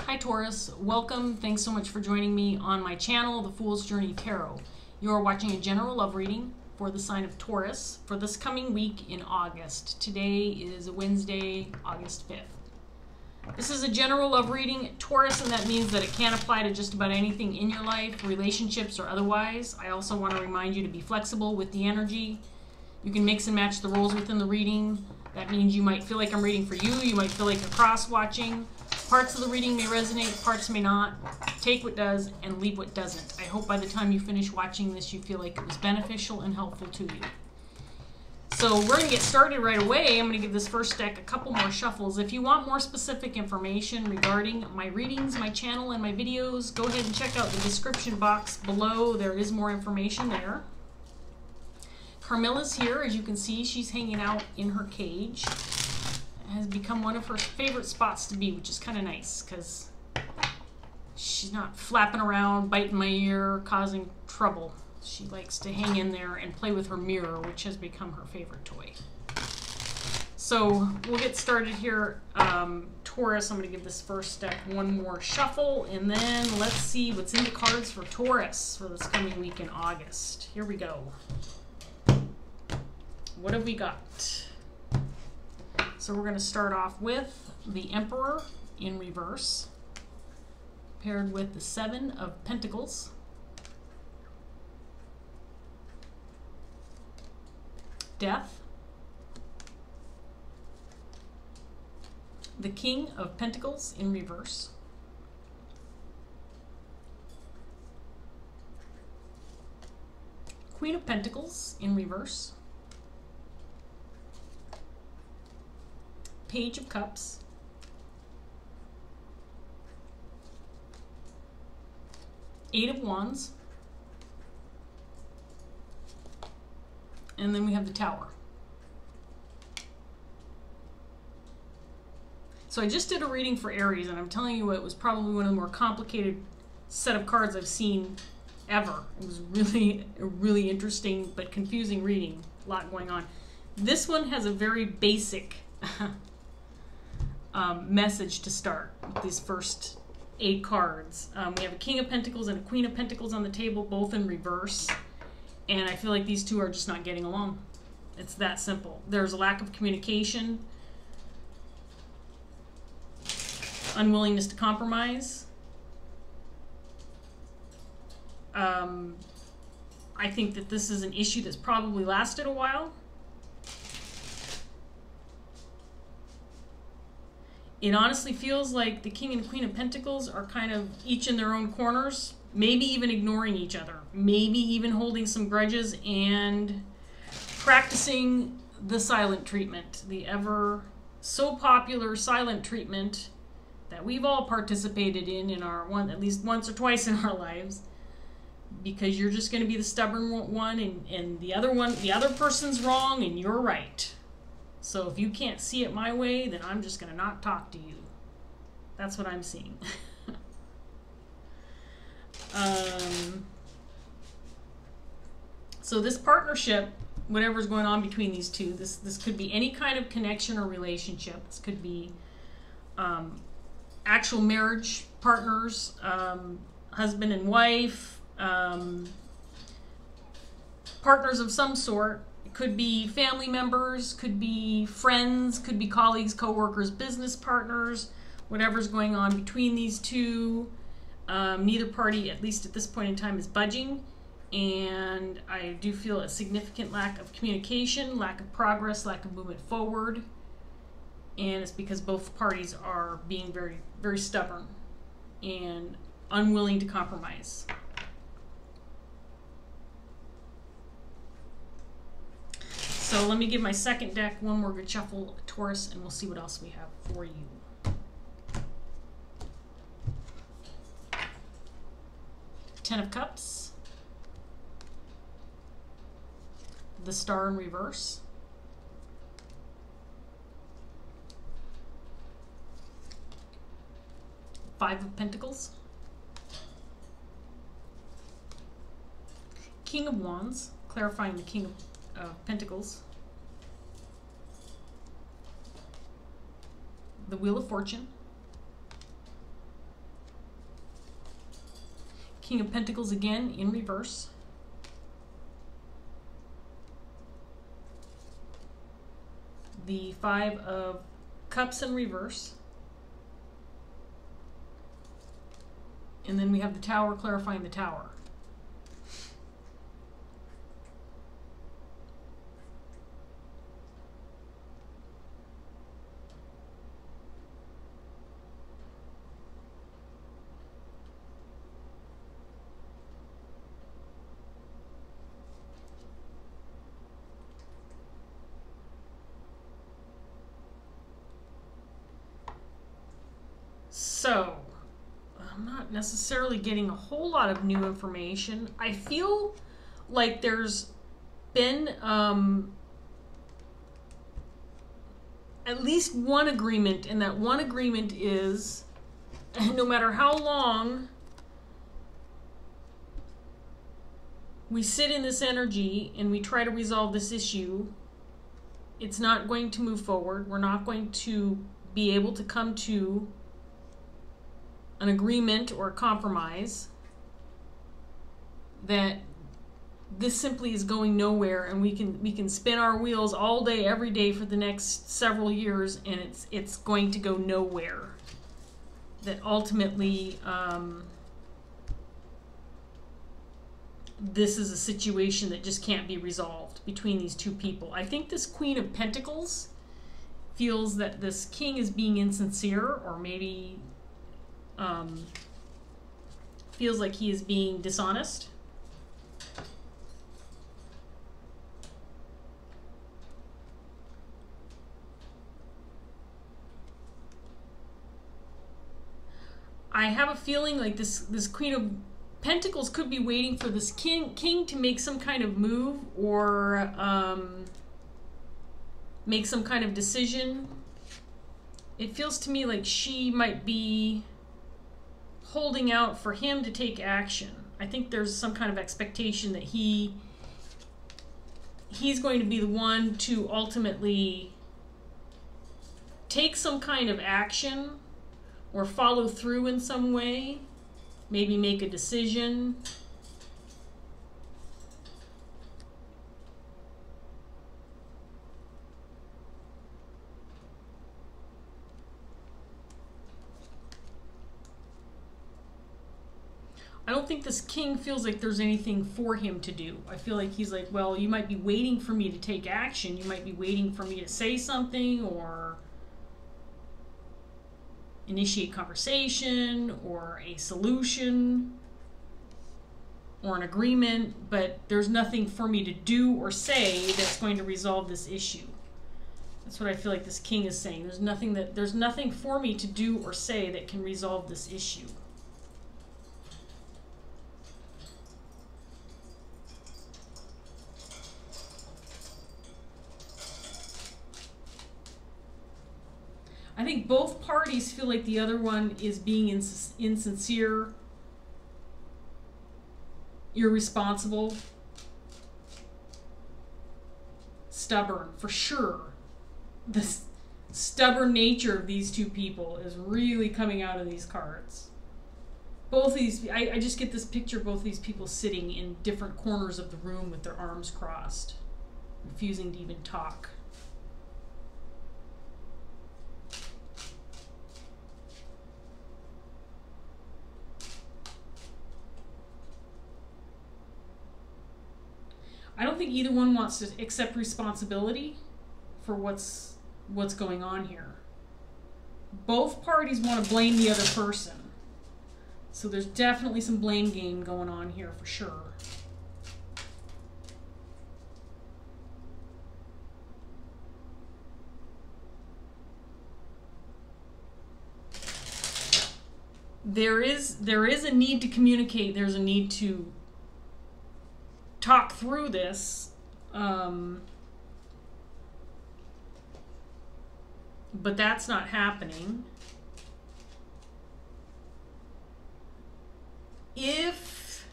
Hi Taurus, welcome. Thanks so much for joining me on my channel, The Fool's Journey Tarot. You are watching a general love reading for the sign of Taurus for this coming week in August. Today is Wednesday, August 5th. This is a general love reading, Taurus, and that means that it can apply to just about anything in your life, relationships or otherwise. I also want to remind you to be flexible with the energy. You can mix and match the roles within the reading. That means you might feel like I'm reading for you. You might feel like you're cross-watching. Parts of the reading may resonate, parts may not. Take what does and leave what doesn't. I hope by the time you finish watching this, you feel like it was beneficial and helpful to you. So we're going to get started right away. I'm going to give this first deck a couple more shuffles. If you want more specific information regarding my readings, my channel, and my videos, go ahead and check out the description box below. There is more information there. Carmilla's here. As you can see, she's hanging out in her cage. Has become one of her favorite spots to be, which is kind of nice because she's not flapping around, biting my ear, causing trouble. She likes to hang in there and play with her mirror, which has become her favorite toy. So we'll get started here. Taurus, I'm going to give this first deck one more shuffle, and then let's see what's in the cards for Taurus for this coming week in August. Here we go. What have we got? So we're going to start off with the Emperor in reverse, paired with the Seven of Pentacles, Death, the King of Pentacles in reverse, Queen of Pentacles in reverse, Page of Cups, Eight of Wands, and then we have the Tower. So I just did a reading for Aries, and I'm telling you it was probably one of the more complicated set of cards I've seen ever. It was really a really interesting but confusing reading. A lot going on. This one has a very basic message to start with these first 8 cards. We have a King of Pentacles and a Queen of Pentacles on the table, both in reverse. And I feel like these two are just not getting along. It's that simple. There's a lack of communication, unwillingness to compromise. I think that this is an issue that's probably lasted a while. It honestly feels like the King and Queen of Pentacles are kind of each in their own corners, maybe even ignoring each other, maybe even holding some grudges and practicing the silent treatment, the ever so popular silent treatment that we've all participated in our at least once or twice in our lives, because you're just going to be the stubborn one and the other person's wrong and you're right. So if you can't see it my way, then I'm just going to not talk to you. That's what I'm seeing. So this partnership, whatever's going on between these two, this could be any kind of connection or relationship. This could be actual marriage partners, husband and wife, partners of some sort. Could be family members, could be friends, could be colleagues, co-workers, business partners, whatever's going on between these two. Neither party, at least at this point in time, is budging. And I do feel a significant lack of communication, lack of progress, lack of movement forward. And it's because both parties are being very, very stubborn and unwilling to compromise. So let me give my second deck one more good shuffle, Taurus, and we'll see what else we have for you. Ten of Cups, the Star in reverse, Five of Pentacles, King of Wands, clarifying the King of Pentacles, the Wheel of Fortune, King of Pentacles again in reverse. The Five of Cups in reverse. And then we have the Tower clarifying the Tower. So, I'm not necessarily getting a whole lot of new information. I feel like there's been at least one agreement, and that one agreement is no matter how long we sit in this energy and we try to resolve this issue, it's not going to move forward. We're not going to be able to come to an agreement or a compromise, that this simply is going nowhere, and we can spin our wheels all day every day for the next several years, and it's going to go nowhere. That ultimately this is a situation that just can't be resolved between these two people. I think this Queen of Pentacles feels that this king is being insincere, or maybe feels like he is being dishonest. I have a feeling like this Queen of Pentacles could be waiting for this king to make some kind of move, or make some kind of decision. It feels to me like she might be holding out for him to take action. I think there's some kind of expectation that he's going to be the one to ultimately take some kind of action or follow through in some way, maybe make a decision. I don't think this king feels like there's anything for him to do. I feel like he's like, well, you might be waiting for me to take action. You might be waiting for me to say something, or initiate conversation, or a solution, or an agreement, but there's nothing for me to do or say that's going to resolve this issue. That's what I feel like this king is saying. There's nothing for me to do or say that can resolve this issue. I think both parties feel like the other one is being insincere, irresponsible, stubborn, for sure. The stubborn nature of these two people is really coming out of these cards. Both these, I just get this picture of both these people sitting in different corners of the room with their arms crossed, refusing to even talk. I don't think either one wants to accept responsibility for what's going on here. Both parties want to blame the other person. So there's definitely some blame game going on here for sure. There is a need to communicate. There's a need to talk through this, but that's not happening. If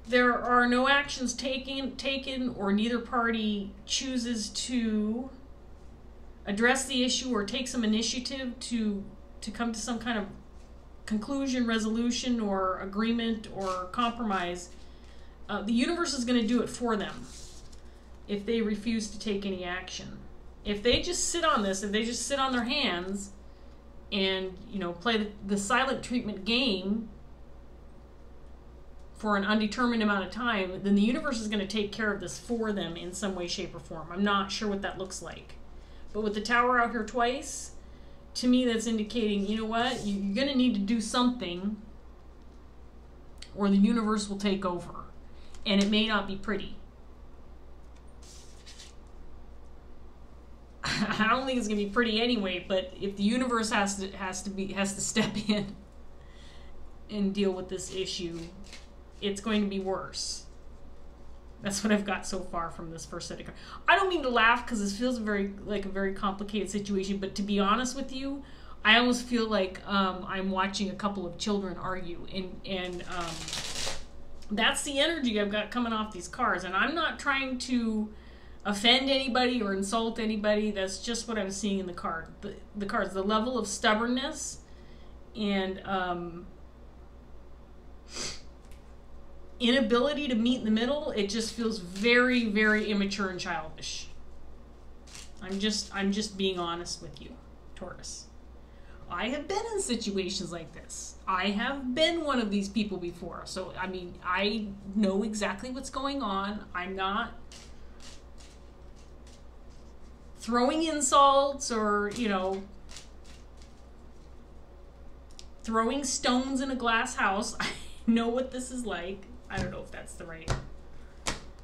there are no actions taken, or neither party chooses to address the issue or take some initiative to come to some kind of conclusion, resolution, or agreement, or compromise, the universe is going to do it for them if they refuse to take any action. If they just sit on this, if they just sit on their hands and, you know, play the silent treatment game for an undetermined amount of time, then the universe is going to take care of this for them in some way, shape, or form. I'm not sure what that looks like. But with the Tower out here twice, to me that's indicating, you know what, you're going to need to do something or the universe will take over. And it may not be pretty. I don't think it's going to be pretty anyway, but if the universe has to step in and deal with this issue, it's going to be worse. That's what I've got so far from this first set of cards. I don't mean to laugh because this feels like a very complicated situation, but to be honest with you, I almost feel like I'm watching a couple of children argue, and that's the energy I've got coming off these cards. And I'm not trying to offend anybody or insult anybody. That's just what I'm seeing in the card. The cards, the level of stubbornness and inability to meet in the middle. It just feels very, very immature and childish. I'm just being honest with you, Taurus. I have been in situations like this. I have been one of these people before. So, I mean, I know exactly what's going on. I'm not throwing insults or, you know, throwing stones in a glass house. I know what this is like. I don't know if that's the right...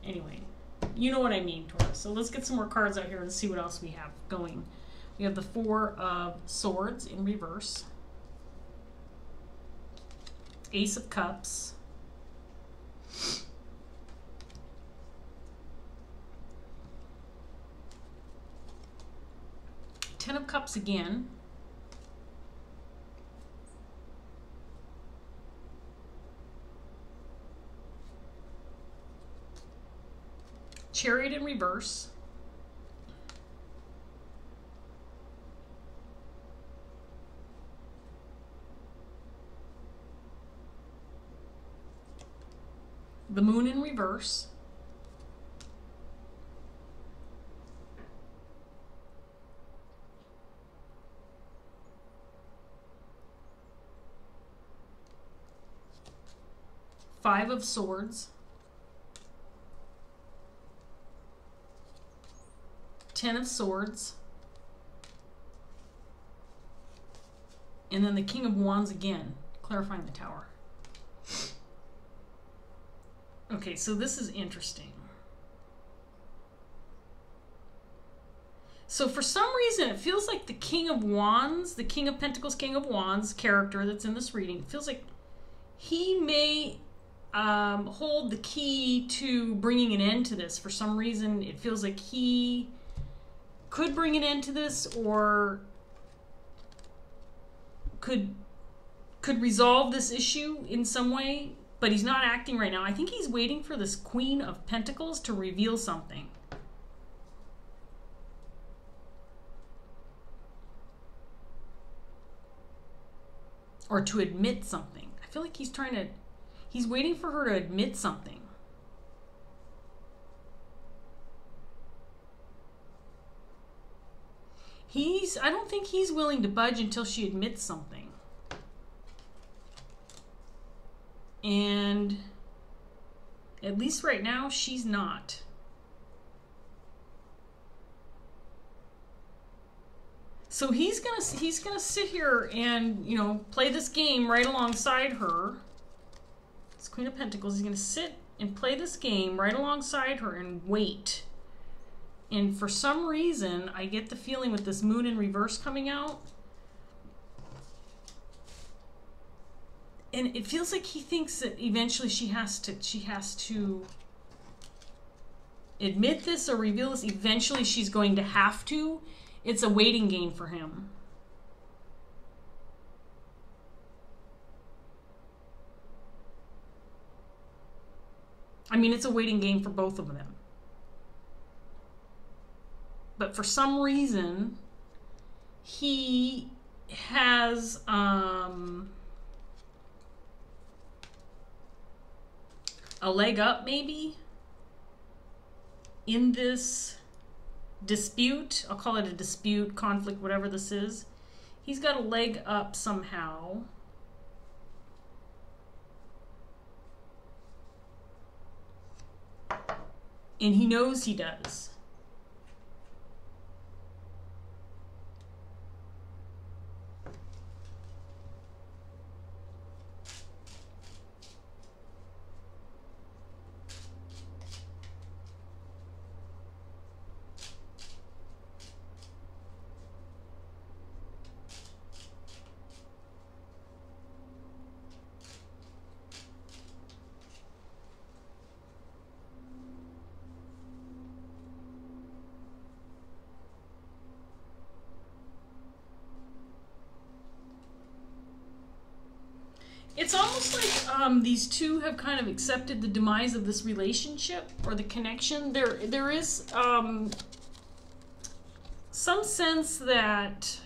Anyway, you know what I mean, Taurus. So let's get some more cards out here and see what else we have going. We have the Four of Swords in reverse. Ace of Cups. Ten of Cups again. Chariot in reverse. The Moon in reverse. Five of Swords. 10 of Swords. And then the King of Wands again, clarifying the Tower. Okay, so this is interesting. So for some reason, it feels like the King of Wands, the King of Pentacles, King of Wands character that's in this reading, it feels like he may hold the key to bringing an end to this. For some reason, it feels like he could bring an end to this, or could resolve this issue in some way, but he's not acting right now. I think he's waiting for this Queen of Pentacles to reveal something. Or to admit something. I feel like he's waiting for her to admit something. I don't think he's willing to budge until she admits something. And at least right now, she's not. So he's gonna sit here and, you know, play this game right alongside her. It's Queen of Pentacles. He's gonna sit and play this game right alongside her and wait. And for some reason, I get the feeling with this Moon in reverse coming out, and it feels like he thinks that eventually she has to admit this or reveal this. Eventually she's going to have to. It's a waiting game for him. I mean, it's a waiting game for both of them. But for some reason, he has a leg up maybe in this dispute. I'll call it a dispute, conflict, whatever this is. He's got a leg up somehow. And he knows he does. It's almost like these two have kind of accepted the demise of this relationship or the connection. There is some sense that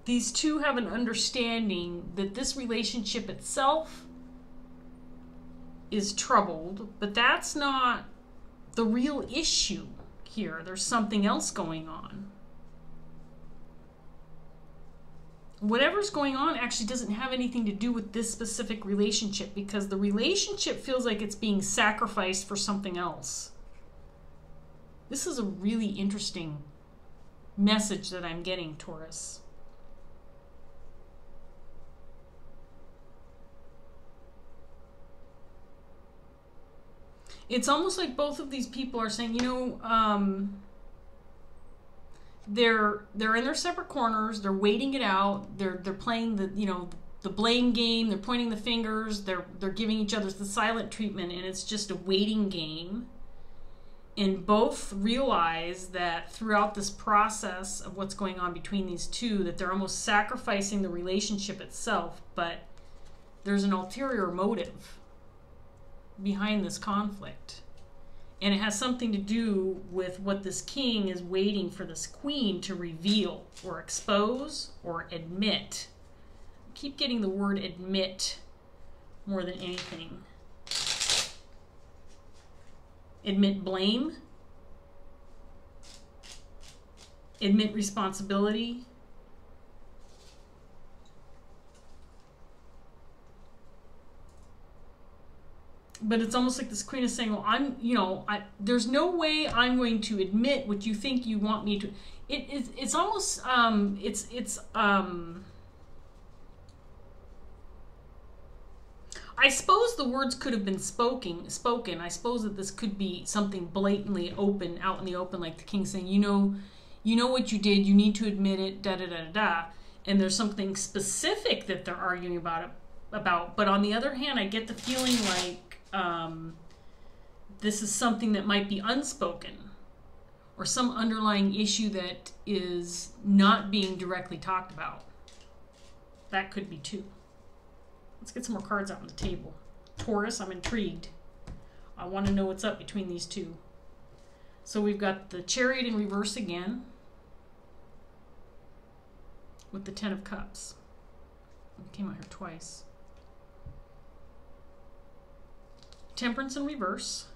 these two have an understanding that this relationship itself is troubled, but that's not the real issue here. There's something else going on. Whatever's going on actually doesn't have anything to do with this specific relationship, because the relationship feels like it's being sacrificed for something else. This is a really interesting message that I'm getting, Taurus. It's almost like both of these people are saying, you know, they're in their separate corners. They're waiting it out. They're playing the, you know, the blame game. They're pointing the fingers. They're giving each other the silent treatment, and it's just a waiting game. And both realize that throughout this process of what's going on between these two, that they're almost sacrificing the relationship itself, but there's an ulterior motive behind this conflict. And it has something to do with what this king is waiting for this queen to reveal or expose or admit. I keep getting the word admit more than anything. Admit blame. Admit responsibility. But it's almost like this queen is saying, well, there's no way I'm going to admit what you think you want me to. It's almost, I suppose the words could have been spoken. I suppose that this could be something blatantly open, out in the open, like the king saying, you know what you did, you need to admit it, da-da-da-da-da. And there's something specific that they're arguing about. But on the other hand, I get the feeling like this is something that might be unspoken, or some underlying issue that is not being directly talked about. That could be too. Let's get some more cards out on the table. Taurus, I'm intrigued. I want to know what's up between these two. So we've got the Chariot in reverse again, with the Ten of Cups. It came out here twice. Temperance in reverse.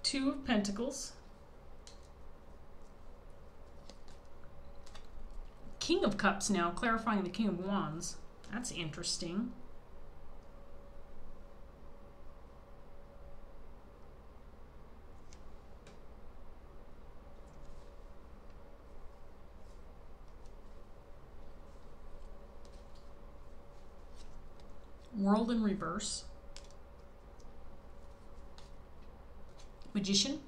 Two of Pentacles. King of Cups now, clarifying the King of Wands. That's interesting. World in reverse. Magician.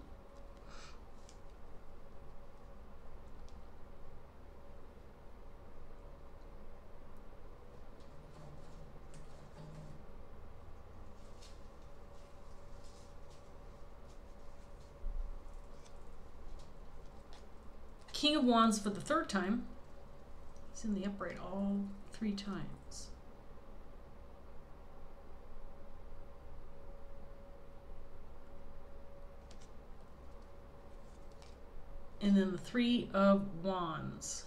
King of Wands for the third time. He's in the upright all 3 times. and then the Three of Wands.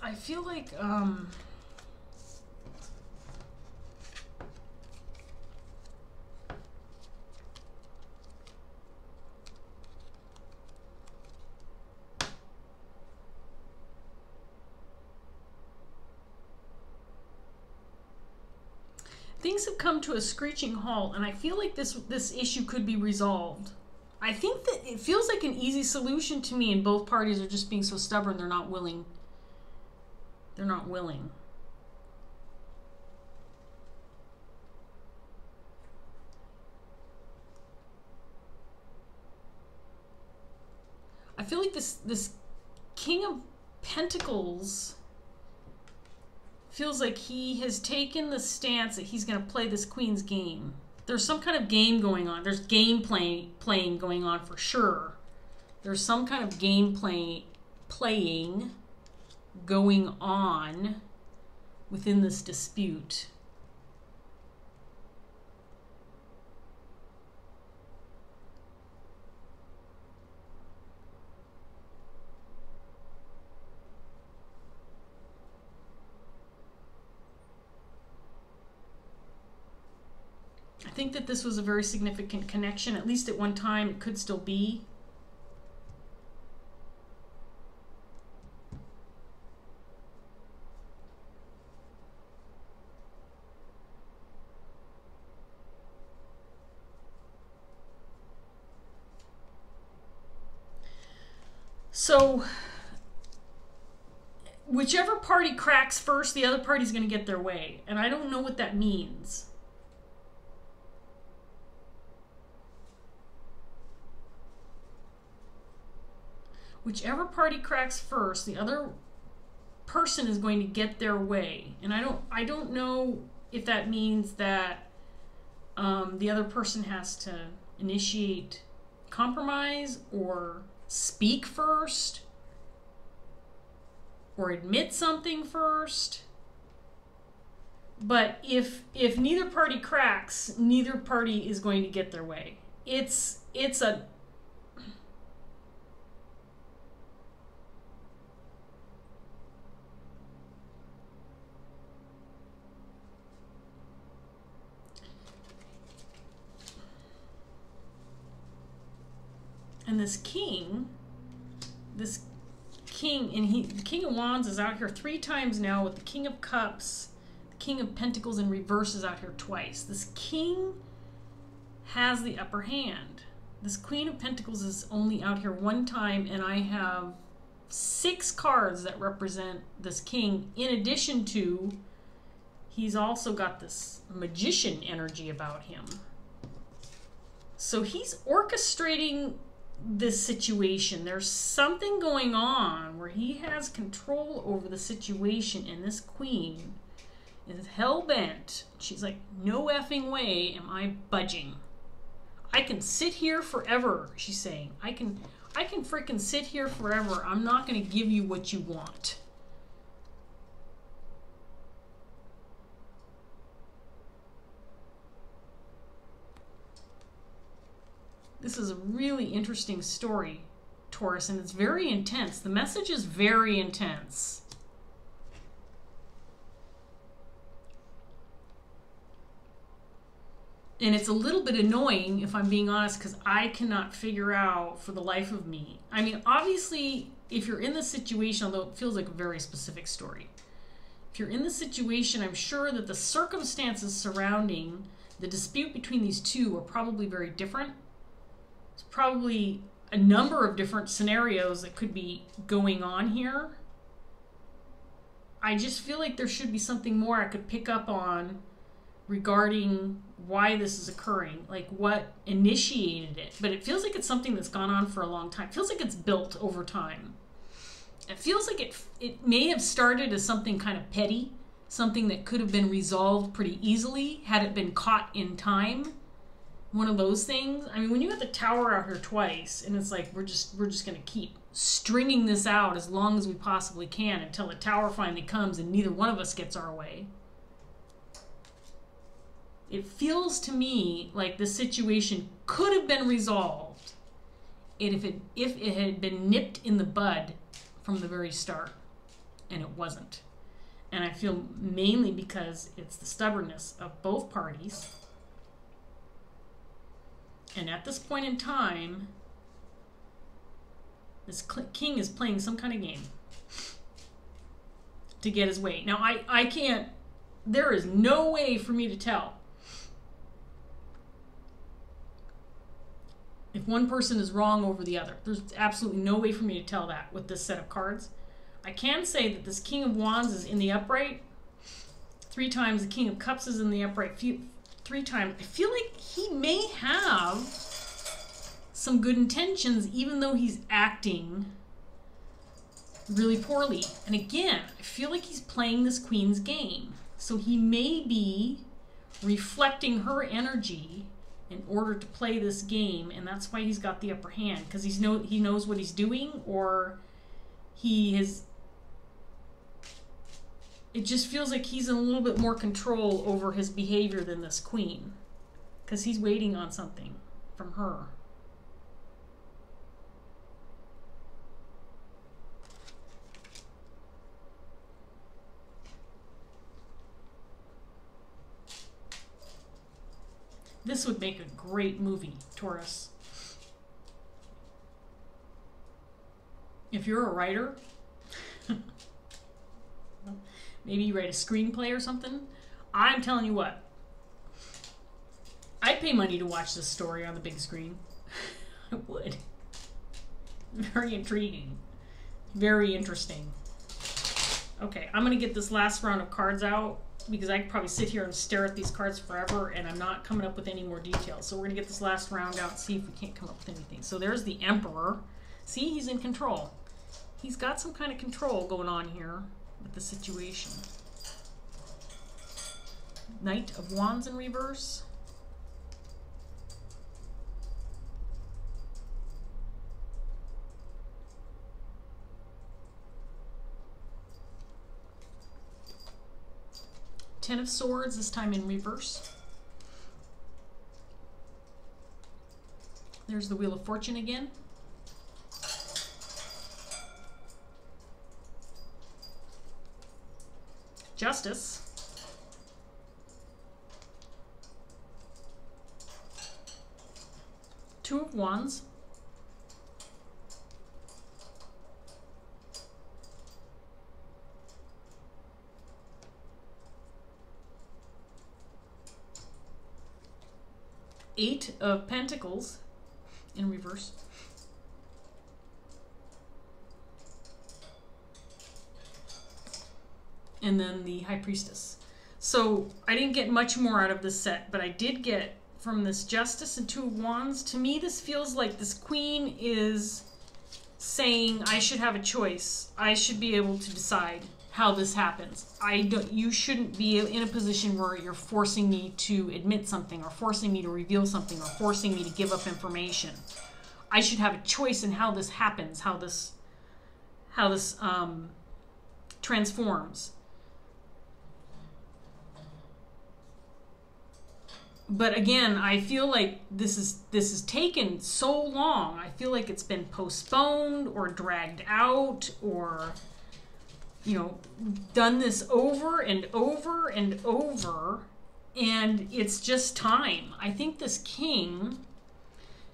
I feel like things have come to a screeching halt, and I feel like this issue could be resolved. I think that it feels like an easy solution to me, and both parties are just being so stubborn they're not willing. They're not willing. I feel like this King of Pentacles feels like he has taken the stance that he's going to play this Queen's game. There's some kind of game going on. There's game playing going on for sure. There's some kind of game playing going on within this dispute. I think that this was a very significant connection, at least at one time. It could still be. So, whichever party cracks first, the other party's going to get their way. And I don't know what that means. Whichever party cracks first, the other person is going to get their way. And I don't know if that means that the other person has to initiate compromise or speak first or admit something first. But if neither party cracks, neither party is going to get their way. It's a and this king, and the King of Wands is out here 3 times now with the King of Cups. The King of Pentacles in reverse is out here twice. This king has the upper hand. This Queen of Pentacles is only out here 1 time, and I have 6 cards that represent this king, in addition to he's also got this magician energy about him. So he's orchestrating this situation. There's something going on where he has control over the situation, and this queen is hell-bent. She's like, no effing way am I budging. I can sit here forever, she's saying. I can freaking sit here forever. I'm not going to give you what you want. This is a really interesting story, Taurus, and it's very intense. The message is very intense. And it's a little bit annoying, if I'm being honest, because I cannot figure out for the life of me. I mean, obviously, if you're in this situation, although it feels like a very specific story, if you're in this situation, I'm sure that the circumstances surrounding the dispute between these two are probably very different. There's probably a number of different scenarios that could be going on here. I just feel like there should be something more I could pick up on regarding why this is occurring, like what initiated it. But it feels like it's something that's gone on for a long time. It feels like it's built over time. It feels like it may have started as something kind of petty, something that could have been resolved pretty easily had it been caught in time. one of those things. I mean, when you got the Tower out here twice, and it's like we're just gonna keep stringing this out as long as we possibly can until the Tower finally comes and neither one of us gets our way. It feels to me like the situation could have been resolved if it had been nipped in the bud from the very start, and it wasn't. And I feel mainly because it's the stubbornness of both parties. And at this point in time, this king is playing some kind of game to get his way. Now, I can't, there is no way for me to tell if one person is wrong over the other. There's absolutely no way for me to tell that with this set of cards. I can say that this King of Wands is in the upright 3 times. The King of Cups is in the upright 3 times. I feel like he may have some good intentions, even though he's acting really poorly. And again, I feel like he's playing this Queen's game. So he may be reflecting her energy in order to play this game, and that's why he's got the upper hand, because he knows what he's doing, or he has. It just feels like he's in a little bit more control over his behavior than this Queen, because he's waiting on something from her. This would make a great movie, Taurus. If you're a writer, maybe you write a screenplay or something. I'm telling you what, I'd pay money to watch this story on the big screen. I would. Very intriguing. Very interesting. Okay, I'm going to get this last round of cards out, because I could probably sit here and stare at these cards forever, and I'm not coming up with any more details. So we're going to get this last round out and see if we can't come up with anything. So there's the Emperor. See, he's in control. He's got some kind of control going on here with the situation. Knight of Wands in reverse. Ten of Swords, this time in reverse. There's the Wheel of Fortune again. Justice. Two of Wands. Eight of Pentacles in reverse. And then the High Priestess. So I didn't get much more out of this set, but I did get from this Justice and Two of Wands. To me, this feels like this Queen is saying, I should have a choice. I should be able to decide how this happens. You shouldn't be in a position where you're forcing me to admit something, or forcing me to reveal something, or forcing me to give up information. I should have a choice in how this happens, how this transforms. But again, I feel like this is taken so long. I feel like it's been postponed or dragged out, or done this over and over and over, and it's just time. I think this King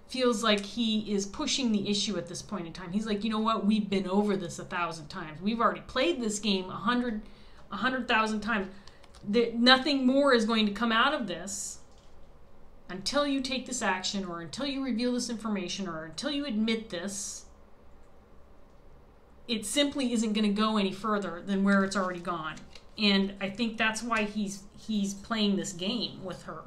feels like he is pushing the issue at this point in time. He's like, you know what? We've been over this 1,000 times. We've already played this game 100,000 times. Nothing more is going to come out of this until you take this action, or until you reveal this information, or until you admit this. It simply isn't going to go any further than where it's already gone. And I think that's why he's playing this game with her.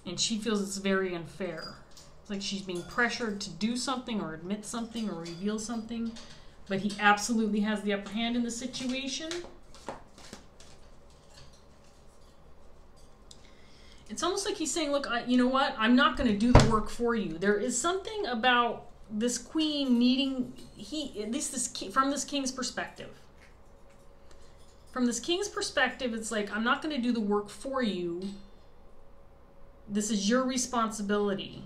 And she feels it's very unfair. It's like she's being pressured to do something, or admit something, or reveal something. But he absolutely has the upper hand in the situation. It's almost like he's saying, look, you know what? I'm not going to do the work for you. There is something about this queen needing, at least from this king's perspective. From this king's perspective, it's like, I'm not going to do the work for you. This is your responsibility.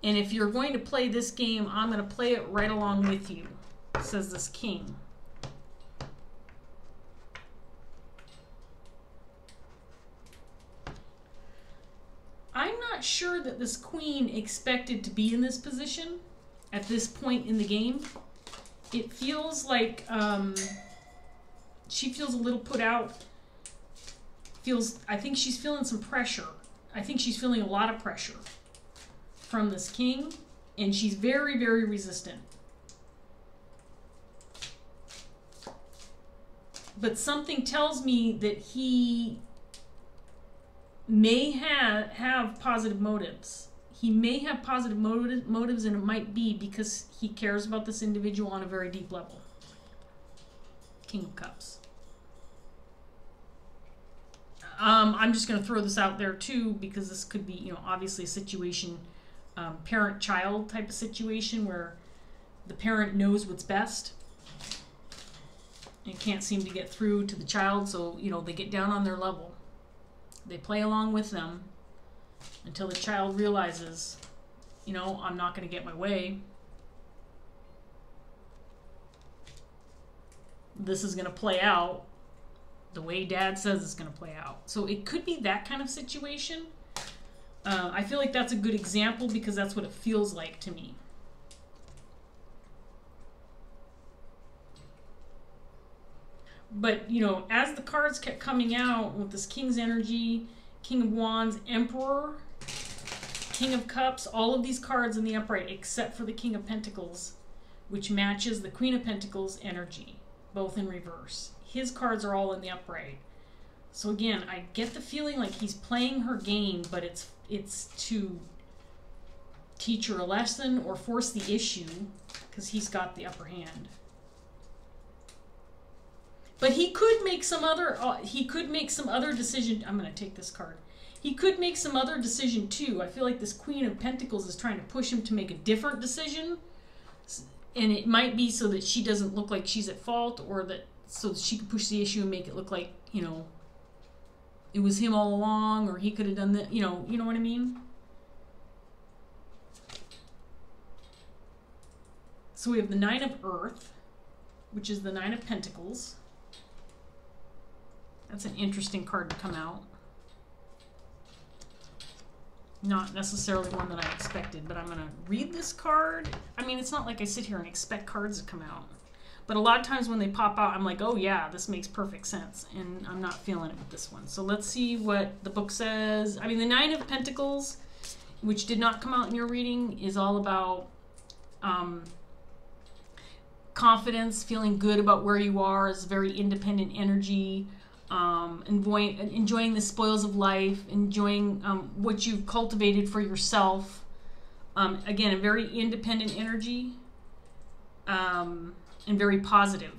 And if you're going to play this game, I'm going to play it right along with you, says this king. I'm not sure that this queen expected to be in this position at this point in the game. It feels like she feels a little put out. I think she's feeling some pressure. I think she's feeling a lot of pressure from this king, and she's very, very resistant. But something tells me that he may have positive motives. He may have positive motives, and it might be because he cares about this individual on a very deep level. King of Cups. I'm just going to throw this out there too, because this could be, obviously a situation, parent-child type of situation where the parent knows what's best and can't seem to get through to the child, so, they get down on their level. They play along with them until the child realizes, I'm not going to get my way. This is going to play out the way Dad says it's going to play out. So it could be that kind of situation. I feel like that's a good example because that's what it feels like to me. But, as the cards kept coming out with this King's energy, King of Wands, Emperor, King of Cups, all of these cards in the upright except for the King of Pentacles, which matches the Queen of Pentacles energy, both in reverse. His cards are all in the upright. So again, I get the feeling like he's playing her game, but it's to teach her a lesson or force the issue because he's got the upper hand. But he could make some other decision. I'm going to take this card. He could make some other decision too. I feel like this Queen of Pentacles is trying to push him to make a different decision. And it might be so that she doesn't look like she's at fault, or that so that she could push the issue and make it look like, it was him all along, or he could have done that, you know what I mean? So we have the Nine of Earth, which is the Nine of Pentacles. That's an interesting card to come out. Not necessarily one that I expected, but I'm going to read this card. I mean, it's not like I sit here and expect cards to come out. But a lot of times when they pop out, I'm like, oh yeah, this makes perfect sense. And I'm not feeling it with this one. So let's see what the book says. I mean, the Nine of Pentacles, which did not come out in your reading, is all about confidence, feeling good about where you are. It's very independent energy. Enjoying the spoils of life, enjoying what you've cultivated for yourself. Again, a very independent energy. And very positive.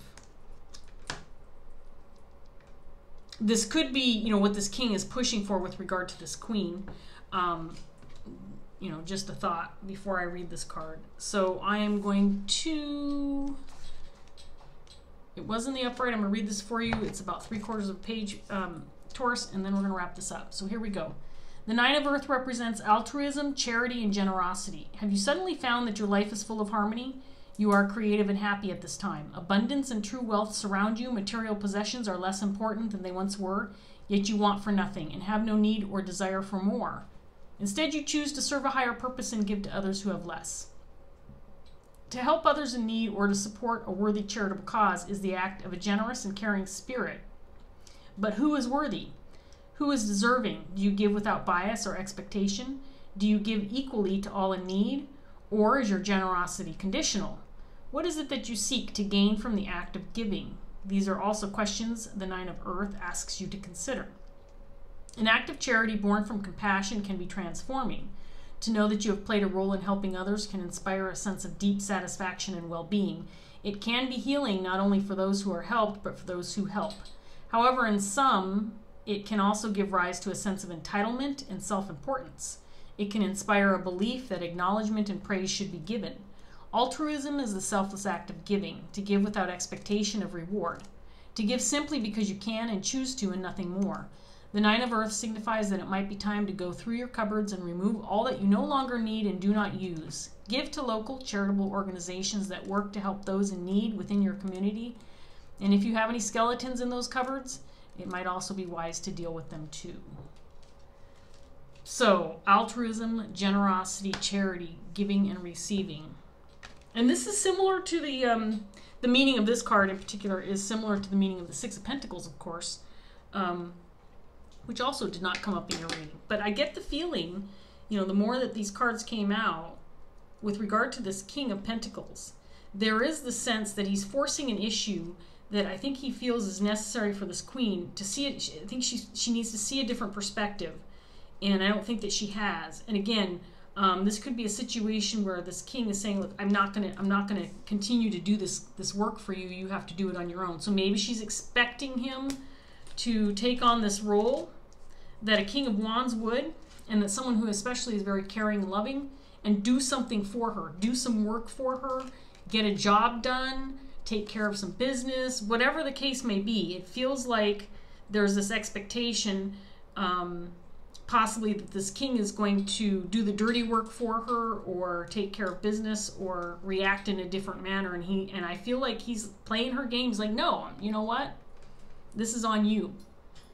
This could be, what this king is pushing for with regard to this queen. Just a thought before I read this card. So I am going to, it was in the upright, I'm going to read this for you. It's about 3/4 of a page, Taurus, and then we're going to wrap this up. So here we go. The Nine of Earth represents altruism, charity, and generosity. Have you suddenly found that your life is full of harmony? You are creative and happy at this time. Abundance and true wealth surround you. Material possessions are less important than they once were, yet you want for nothing and have no need or desire for more. Instead, you choose to serve a higher purpose and give to others who have less. To help others in need or to support a worthy charitable cause is the act of a generous and caring spirit. But who is worthy? Who is deserving? Do you give without bias or expectation? Do you give equally to all in need? Or is your generosity conditional? What is it that you seek to gain from the act of giving? These are also questions the Nine of Earth asks you to consider. An act of charity born from compassion can be transforming. To know that you have played a role in helping others can inspire a sense of deep satisfaction and well-being. It can be healing not only for those who are helped, but for those who help. However, in some, it can also give rise to a sense of entitlement and self-importance. It can inspire a belief that acknowledgement and praise should be given. Altruism is the selfless act of giving, to give without expectation of reward, to give simply because you can and choose to and nothing more. The Nine of Earth signifies that it might be time to go through your cupboards and remove all that you no longer need and do not use. Give to local charitable organizations that work to help those in need within your community. And if you have any skeletons in those cupboards, it might also be wise to deal with them too. So, altruism, generosity, charity, giving and receiving. And this is similar to the meaning of this card in particular is similar to the meaning of the Six of Pentacles, of course, which also did not come up in your reading. But I get the feeling, you know, the more that these cards came out, with regard to this King of Pentacles, there is the sense that he's forcing an issue that I think he feels is necessary for this queen to see it. I think she needs to see a different perspective, and I don't think that she has. And again, this could be a situation where this king is saying, "Look, I'm not gonna continue to do this work for you. You have to do it on your own." So maybe she's expecting him to take on this role that a King of Wands would, and that someone who especially is very caring and loving, and do something for her, do some work for her, get a job done, take care of some business, whatever the case may be. It feels like there's this expectation, possibly that this king is going to do the dirty work for her, or take care of business, or react in a different manner. And I feel like he's playing her games. Like, no, you know what? This is on you,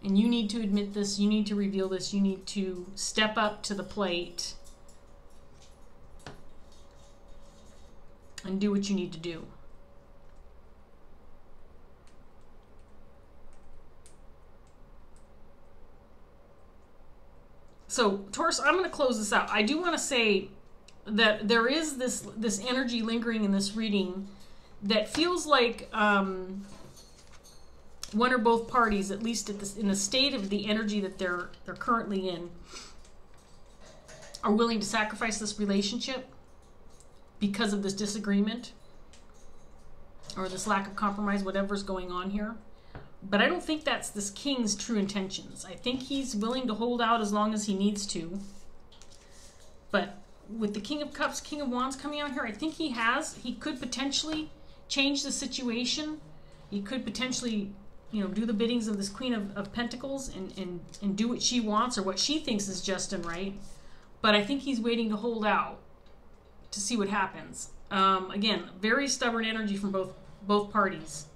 and you need to admit this. You need to reveal this. You need to step up to the plate and do what you need to do. So, Taurus, I'm going to close this out. I do want to say that there is this energy lingering in this reading that feels like one or both parties, at least in the state of the energy that they're currently in, are willing to sacrifice this relationship because of this disagreement or this lack of compromise, whatever's going on here. But I don't think that's this king's true intentions. I think he's willing to hold out as long as he needs to. But with the King of Cups, King of Wands coming out here, I think he could potentially change the situation. He could potentially, you know, do the biddings of this Queen of Pentacles and do what she wants or what she thinks is just and right. But I think he's waiting to hold out to see what happens. Again, very stubborn energy from both parties.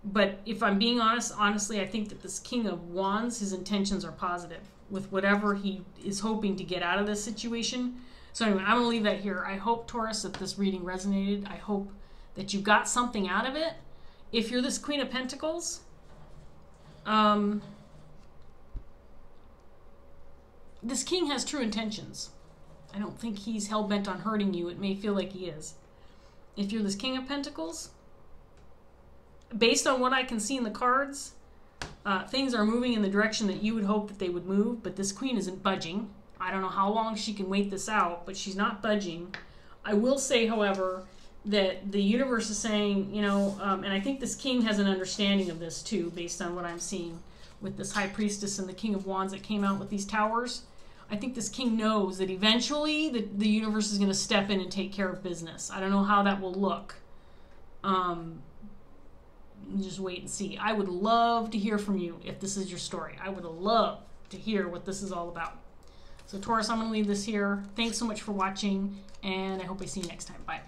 But if I'm being honest, honestly, I think that this King of Wands, his intentions are positive with whatever he is hoping to get out of this situation. So anyway, I'm going to leave that here. I hope, Taurus, that this reading resonated. I hope that you got something out of it. If you're this Queen of Pentacles, this king has true intentions. I don't think he's hell-bent on hurting you. It may feel like he is. If you're this King of Pentacles, based on what I can see in the cards, things are moving in the direction that you would hope that they would move, but this queen isn't budging. I don't know how long she can wait this out, but she's not budging. I will say, however, that the universe is saying, you know, and I think this king has an understanding of this too, based on what I'm seeing with this High Priestess and the King of Wands that came out with these towers. I think this king knows that eventually the universe is going to step in and take care of business. I don't know how that will look. Just wait and see. I would love to hear from you if this is your story. I would love to hear what this is all about. So Taurus, I'm going to leave this here. Thanks so much for watching, and I hope I see you next time. Bye.